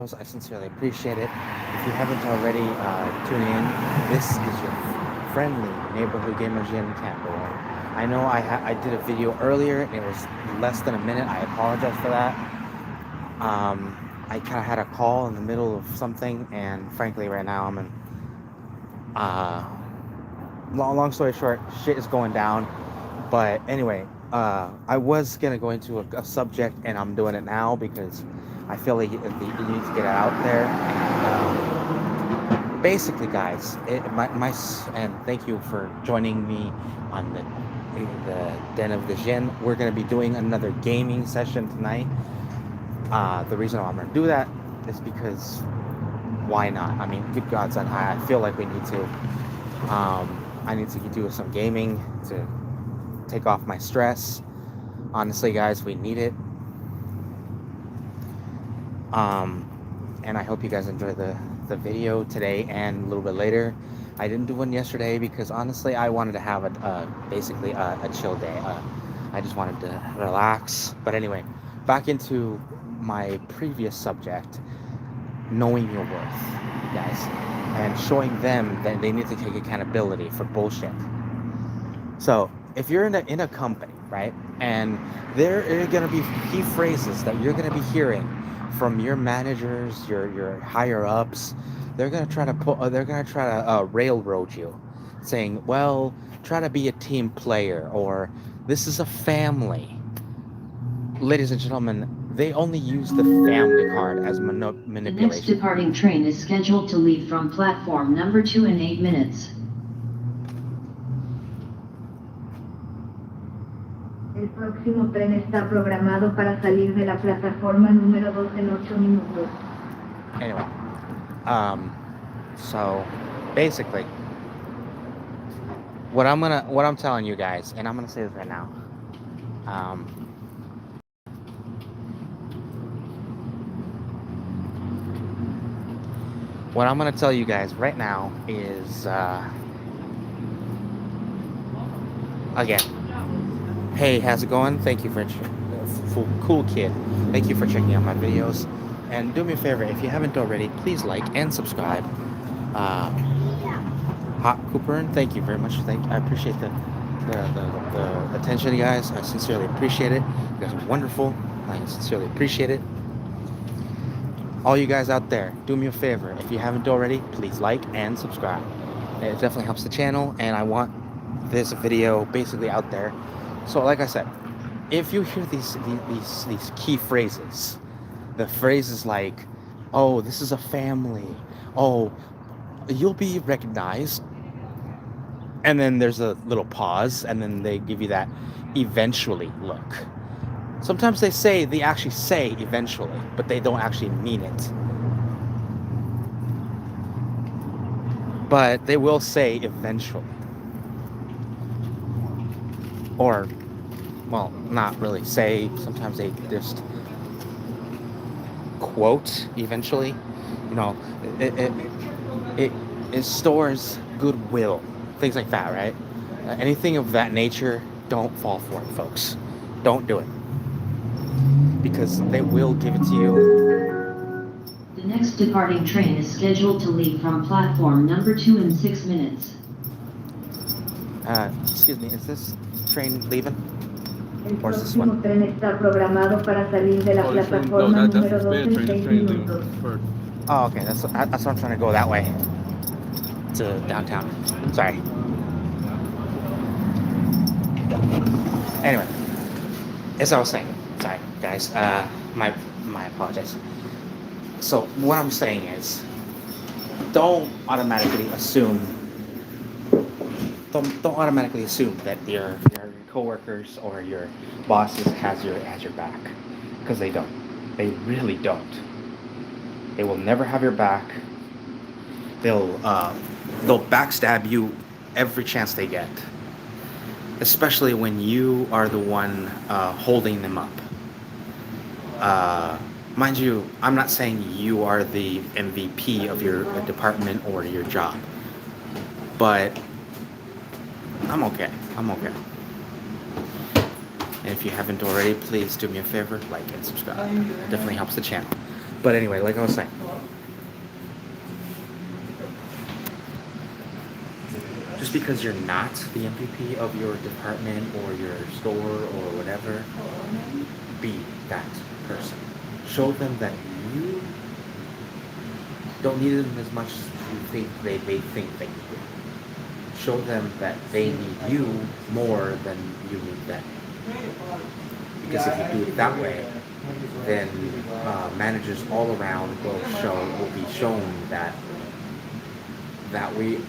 I sincerely appreciate it. If you haven't already, tune in. This is your friendly neighborhood gamer Djinn Campbell. I know I did a video earlier and it was less than a minute. I apologize for that. I kind of had a call in the middle of something, and frankly, right now I'm in. Uh, long story short, shit is going down. But anyway, I was gonna go into a subject, and I'm doing it now because I feel like you need to get it out there. Basically, guys, and thank you for joining me on the Den of the Djinn. We're gonna be doing another gaming session tonight. The reason why I'm gonna do that is because why not? I mean, good God's on high. I feel like we need to. I need to do some gaming to take off my stress. Honestly, guys, we need it. And I hope you guys enjoy the video today and a little bit later. I didn't do one yesterday because honestly I wanted to have basically a chill day. I just wanted to relax. But anyway, back into my previous subject, knowing your worth, guys, and showing them that they need to take accountability for bullshit. So if you're in a company, right, and there are going to be key phrases that you're going to be hearing from your managers, your higher ups, they're going to try to railroad you, saying, well, try to be a team player, or this is a family. Ladies and gentlemen, they only use the family card as manipulation. The next departing train is scheduled to leave from platform number 2 in 8 minutes. El próximo tren está programado para salir de la plataforma número 2 en 8 minutos. Anyway, so basically, what I'm telling you guys, and I'm gonna say this right now, what I'm gonna tell you guys right now is, again, hey, how's it going? Thank you for cool kid. Thank you for checking out my videos, and do me a favor, if you haven't already, please like and subscribe. Hot Cooper, thank you very much. I appreciate the attention, you guys. I sincerely appreciate it. You guys are wonderful. I sincerely appreciate it. All you guys out there, do me a favor. If you haven't already, please like and subscribe. It definitely helps the channel, and I want this video basically out there. So, like I said, if you hear these key phrases, the phrases like, "Oh, this is a family," "Oh, you'll be recognized," and then there's a little pause, and then they give you that eventually look. Sometimes they actually say eventually, but they don't actually mean it. But they will say eventually. Or, well, not really say. Sometimes they just quote eventually. You know, it stores goodwill. Things like that, right? Anything of that nature, don't fall for it, folks. Don't do it. Because they will give it to you. The next departing train is scheduled to leave from platform number 2 in 6 minutes. Excuse me, is this train leaving? El próximo tren está programado para salir de la plataforma número 2 en 6 minutos. Oh, okay, that's what I'm trying to go that way. To downtown. Sorry. Anyway, as I was saying, sorry guys, my apologies. So what I'm saying is, don't automatically assume that your coworkers or your bosses has your back, because they don't. They really don't. They will never have your back. They'll backstab you every chance they get, especially when you are the one holding them up. Mind you, I'm not saying you are the MVP of your department or your job, but I'm okay. And if you haven't already, please do me a favor, like and subscribe. It definitely helps the channel. But anyway, like I was saying, just because you're not the MVP of your department or your store or whatever, be that person. Show them that you don't need them as much as you think they think they need you. Show them that they need you more than you need them. Because if you do it that way, then managers all around will be shown that we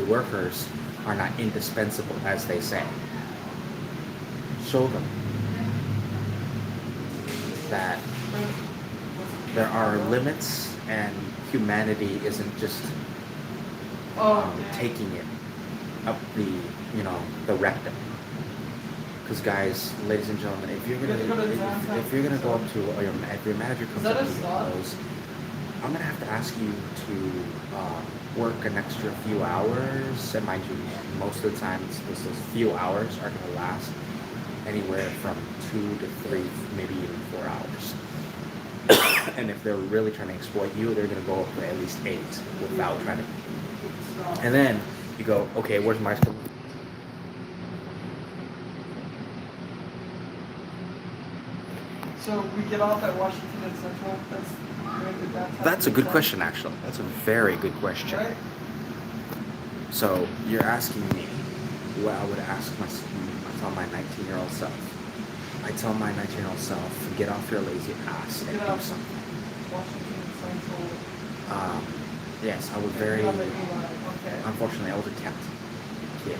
workers are not indispensable as they say. Show them that there are limits and humanity isn't just taking it up the rectum. Because guys, ladies and gentlemen, if you're gonna go up to, or if your manager comes up to you and goes, I'm gonna have to ask you to work an extra few hours, and mind you, most of the time those few hours are gonna last anywhere from 2 to 3, maybe even 4 hours. And if they're really trying to exploit you, they're gonna go up to at least 8 without trying to. And then you go, okay, where's my school? So we get off at Washington and Central. That's a good question, actually. That's a very good question. Right? So you're asking me what I would ask my 19-year-old self. I tell my 19-year-old self, get off your lazy ass and do something. Washington Central. Yes, I was very. Unfortunately, I was a kept kid,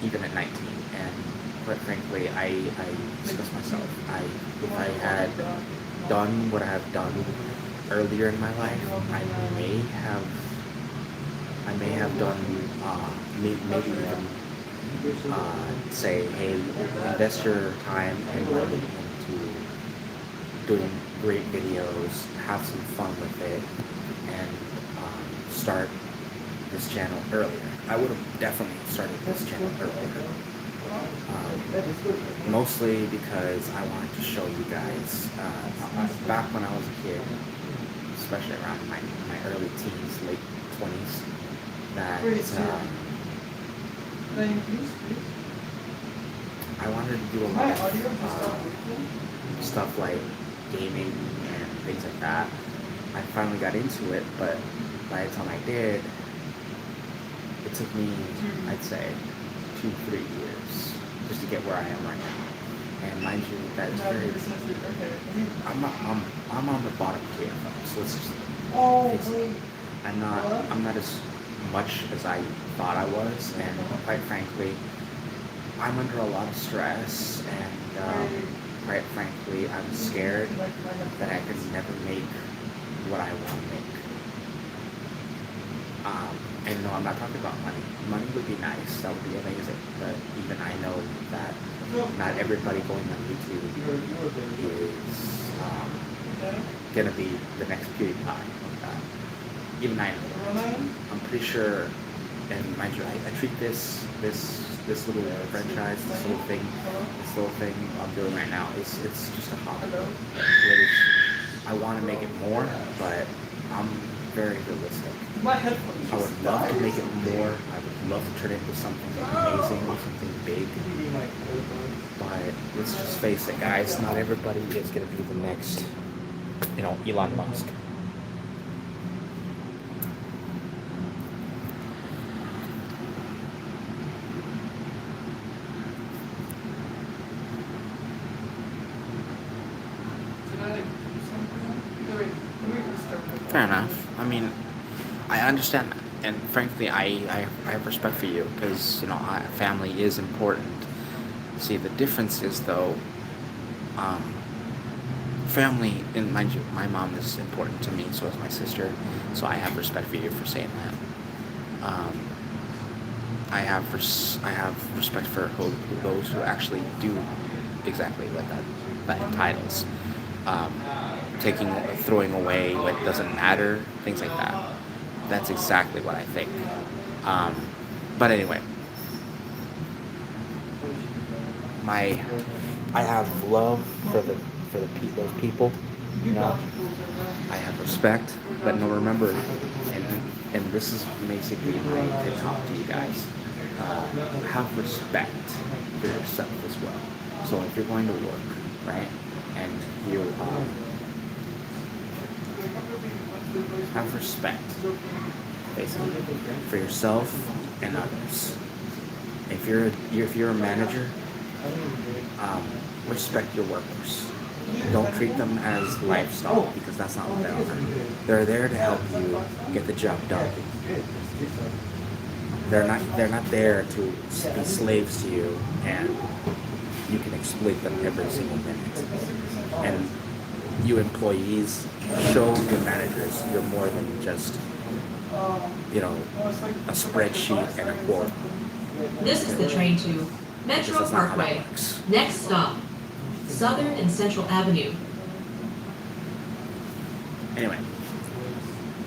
even at 19, and quite frankly, I discuss myself. If I had done what I have done earlier in my life, I may have done maybe even say, hey, invest your time and money into doing great videos, have some fun with it, and start this channel earlier. I would have definitely started this channel earlier. Mostly because I wanted to show you guys, back when I was a kid, especially around my early teens, late 20s, that I wanted to do a lot of stuff like gaming and things like that. I finally got into it, but by the time I did, it took me, I'd say, 2-3 years just to get where I am right now. And mind you, that is very. I'm on the bottom tier, so let's just face it. I'm not as much as I thought I was, and quite frankly, I'm under a lot of stress, and quite frankly, I'm scared that I could never make what I want to make. And no, I'm not talking about money. Money would be nice, that would be amazing, but even I know that not everybody going on YouTube is gonna be the next PewDiePie. Even I know. I'm pretty sure, and mind you, I treat this little franchise, this little thing I'm doing right now, it's just a hobby. I want to make it more, but I'm very realistic. I would love to make it more. I would love to turn it into something amazing, something big. But let's just face it, guys. Not everybody is going to be the next, Elon Musk. Fair enough. I mean, I understand that, and frankly, I have respect for you because family is important. See, the difference is though, family, and mind you, my mom is important to me, so is my sister. So I have respect for you for saying that. I have respect for those who actually do exactly what that entitles. Throwing away what doesn't matter, things like that. That's exactly what I think. But anyway, I have love for those people, you know. I have respect, but no, remember, and this is basically my talk to you guys. Have respect for yourself as well. So if you're going to work, right, and you have respect, basically, for yourself and others. If you're a manager, respect your workers. Don't treat them as livestock, because that's not what they are. They're there to help you get the job done. They're not there to be slaves to you, and you can exploit them every single minute. And you employees, show your managers you're more than just, a spreadsheet and a quote. This is the train to Metro That's not how that Parkway. works. Next stop, Southern and Central Avenue. Anyway,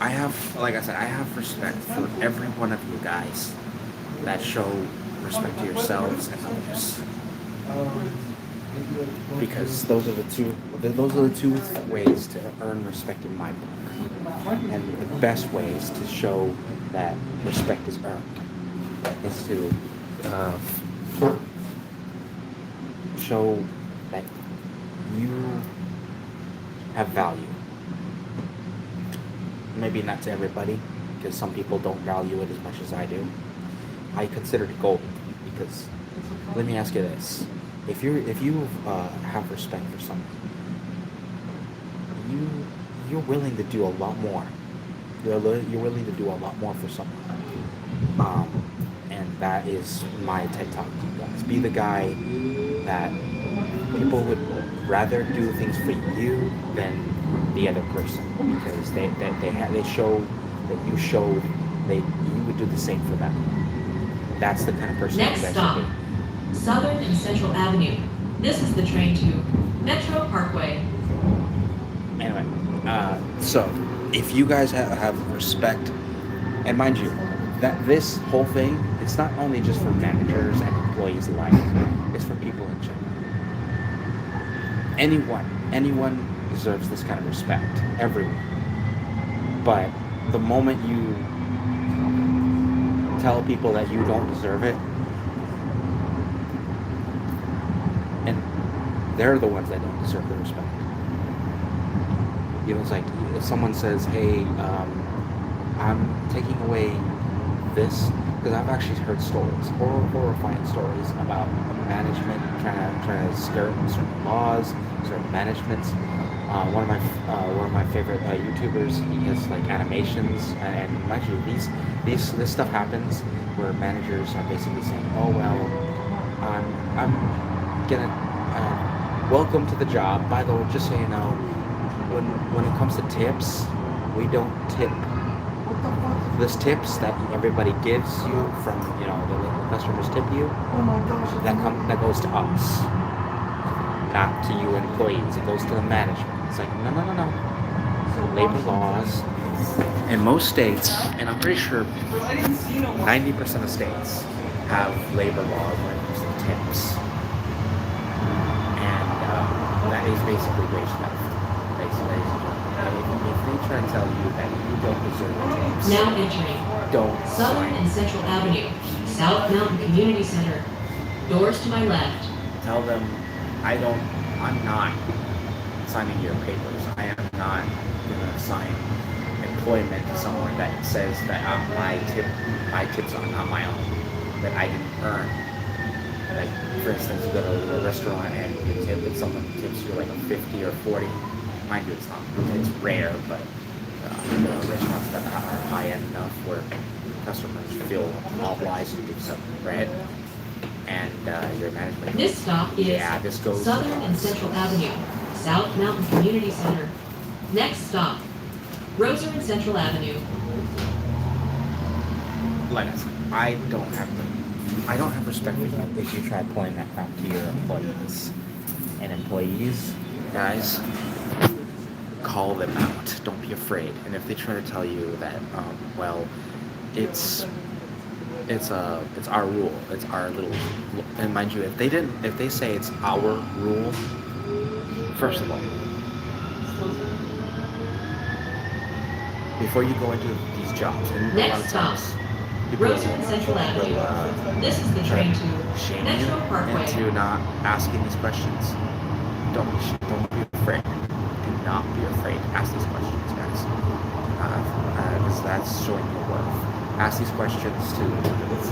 like I said, I have respect for every one of you guys that show respect to yourselves and others. Because those are the two ways to earn respect in my book. And the best ways to show that respect is earned is to show that you have value. Maybe not to everybody, because some people don't value it as much as I do. I consider it gold, because let me ask you this: if you have respect for someone, you're willing to do a lot more. You're willing to do a lot more for someone. And that is my TED Talk to you guys. Be the guy that people would rather do things for you than the other person, because they show that you showed you would do the same for them. That's the kind of person Next you guys stop, should be. Southern and Central Avenue. This is the train to Metro Parkway. Anyway, so if you guys have respect, and mind you, that this whole thing, it's not only just for managers and employees alike, it's for people in general. Anyone deserves this kind of respect. Everyone. But the moment you tell people that you don't deserve it, and they're the ones that don't deserve the respect. It's like if someone says, "Hey, I'm taking away this," because I've actually heard stories, horrifying stories about management trying to skirt certain laws, certain managements. One of my favorite YouTubers, he has like animations, and mind you, this stuff happens where managers are basically saying, "Oh well, I'm gonna welcome to the job. By the way, just so you know, when it comes to tips, we don't tip. This tips that everybody gives you from the customers tip you, that goes to us, not to you employees. It goes to the management." It's like, no. Labor laws in most states, and I'm pretty sure 90% of states have labor laws when it comes to tips, and that is basically wage theft. Basically, if they try to tell you that you don't deserve tips, Now entering don't Southern sign. and Central Avenue, South Mountain Community Center. Doors to my left. Tell them I'm not signing your papers. I am not gonna sign employment to someone that says that my tips are not my own, that I didn't earn. Like, for instance, you go to a restaurant and you tip, and someone tips you like a 50 or 40. Mind you, it's rare, but restaurants that are high end enough where customers feel obliged to do something, right? And your management. This stop is this goes Southern and Central Avenue, South Mountain Community Center. Next stop, Roser and Central Avenue. Like I said, I don't have respect for you if you try pulling that crap to your employees. And employees, guys, call them out. Don't be afraid. And if they try to tell you that, it's our rule. It's our little. And mind you, if they say it's our rule, first of all, before you go into these jobs, and a lot Next of stop, times people Roser and Central Avenue. This is the try train to to shame you Metro Parkway. into not asking these questions. Don't be afraid. Do not be afraid to ask these questions, guys. Because that's showing your worth. Ask these questions to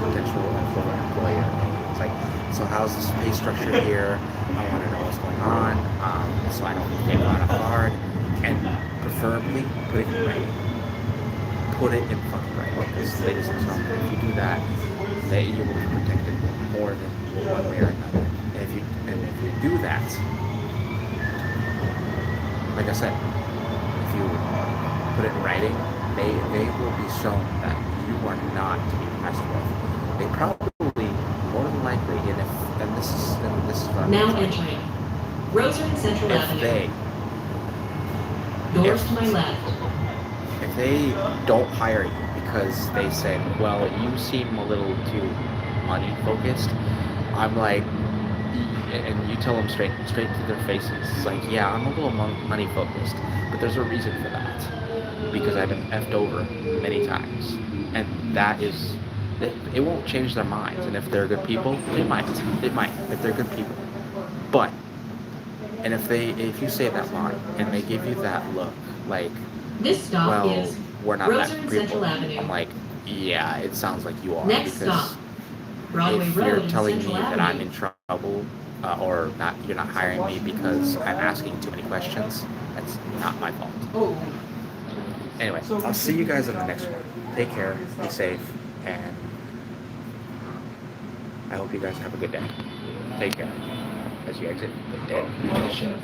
potential employer. It's like, so how's this pay structure here? I want to know what's going on, so I don't get caught off guard. And preferably put it in writing. Put it in fucking writing. Because ladies and gentlemen, if you do that, you will be protected more than one way or another. And if you do that, like I said, if you put it in writing, they will be shown that you are not to be messed with. They probably, more than likely, and this is what I'm Now saying, entering Roser and Central if Avenue. Doors if- to my left. if they don't hire you because they said, well, you seem a little too money focused, I'm like, and you tell them straight to their faces, it's like, yeah, I'm a little money focused, but there's a reason for that, because I've been effed over many times, and that is, it won't change their minds, and if they're good people, they might, if they're good people, but, and if you say that line, and they give you that look, like, This stop well, is we're not Roser that and people, Central Avenue. I'm like, yeah, it sounds like you are, Next because stop, Broadway if Road you're and telling Central me that Avenue. I'm in trouble, or not, you're not hiring me because I'm asking too many questions, that's not my fault. Oh, Anyway, I'll see you guys in the next one. Take care, be safe, and I hope you guys have a good day. Take care as you exit the dead ship.